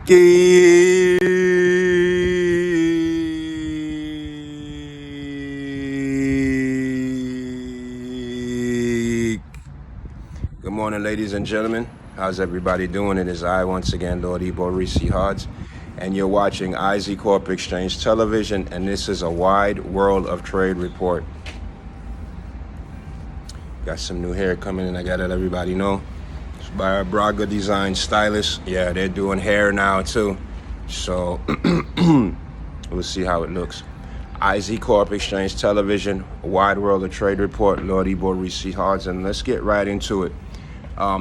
Geek. Good morning, ladies and gentlemen. How's everybody doing? It is I, once again, Lord IBO Hards, and you're watching CORP Exchange Television, and this is a wide world of trade report. Got some new hair coming in, I gotta let everybody know. It's by Braga Design Stylist. Yeah, they're doing hair now too. So we'll see how it looks. CORP Exchange Television, a wide world of trade report, Lord IBO Hards, and let's get right into it.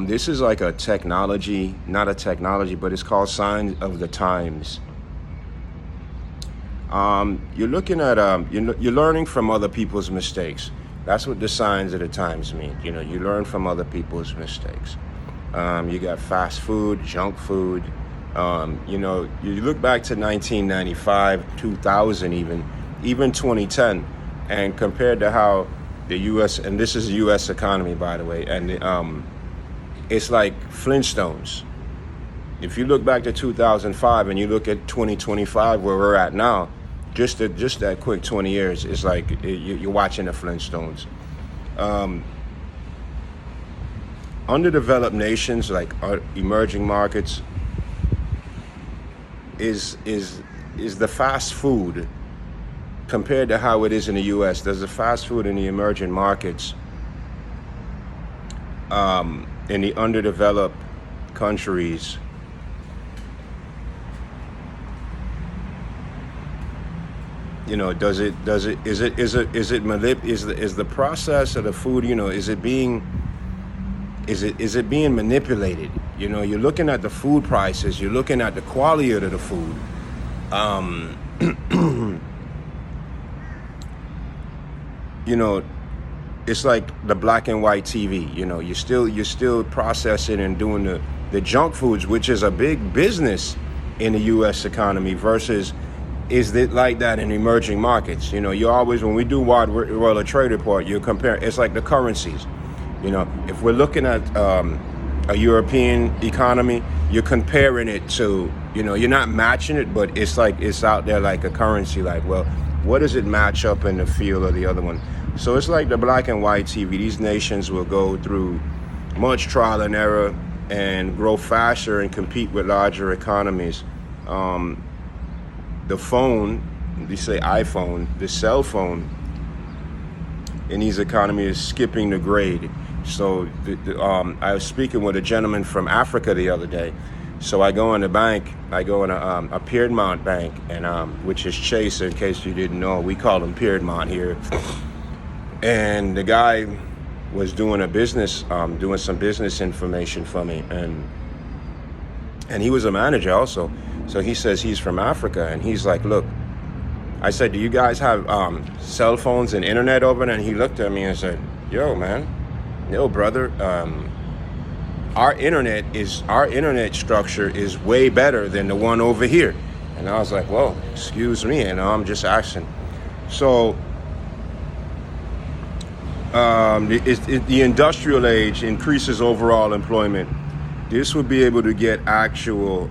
This is like a technology, not a technology, but it's called Signs of the Times. You're looking at, you're learning from other people's mistakes. That's what the signs of the times mean. You know, you learn from other people's mistakes. You got fast food, junk food. You know, you look back to 1995, 2000 even 2010, and compared to how the U.S., and this is the U.S. economy, by the way, and it's like Flintstones. If you look back to 2005 and you look at 2025, where we're at now, just that quick 20 years, it's like you're watching the Flintstones. Underdeveloped nations, like emerging markets, is the fast food compared to how it is in the U.S. There's the fast food in the emerging markets, in the underdeveloped countries. You know, is the process of the food, you know, is it being manipulated? You know, you're looking at the food prices, you're looking at the quality of the food. You know, it's like the black and white TV. You know, you're still processing and doing the junk foods, which is a big business in the U.S. economy, versus is it like that in emerging markets? You know, you always, when we do wide world of trade report, you compare, it's like the currencies. You know, if we're looking at a European economy, you're comparing it to, you know, you're not matching it, but it's like, it's out there like a currency, like, well, what does it match up in the field of the other one? So it's like the black and white TV. These nations will go through much trial and error and grow faster and compete with larger economies. The phone, they say iPhone, the cell phone in these economies is skipping the grade. So I was speaking with a gentleman from Africa the other day. So I go in the bank, I go in a Piedmont bank, and which is Chase, in case you didn't know. We call them Piedmont here. And the guy was doing a business, doing some business information for me, and he was a manager also. So he says he's from Africa, and he's like, look, I said, do you guys have cell phones and internet over there? And he looked at me and said, yo, brother, our internet structure is way better than the one over here. And I was like, well, excuse me, and I'm just asking. So the industrial age increases overall employment. This would be able to get the actual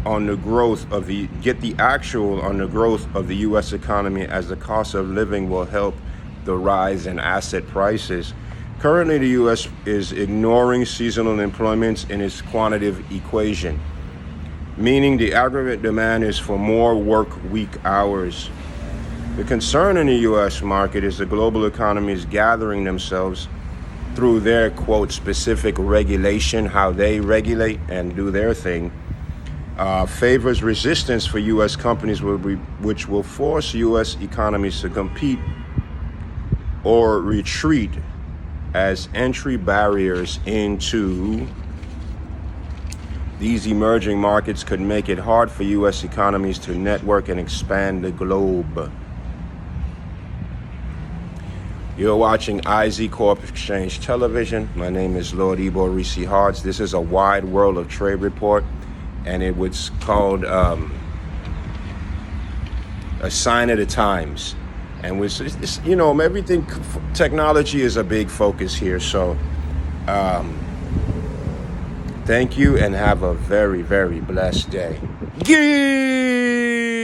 on the growth of the U.S. economy, as the cost of living will help the rise in asset prices. Currently, the U.S. is ignoring seasonal employment in its quantitative equation, meaning the aggregate demand is for more work week hours. The concern in the U.S. market is the global economy is gathering themselves through their, quote, specific regulation, how they regulate and do their thing, favors resistance for U.S. companies, which will force U.S. economies to compete or retreat as entry barriers into these emerging markets could make it hard for U.S. economies to network and expand the globe. You're watching CORP Exchange Television. My name is Lord IBO Hards. This is a wide world of trade report, and it was called a sign of the times. And it's, you know, everything, technology is a big focus here. So Thank you and have a very, very blessed day. Yee!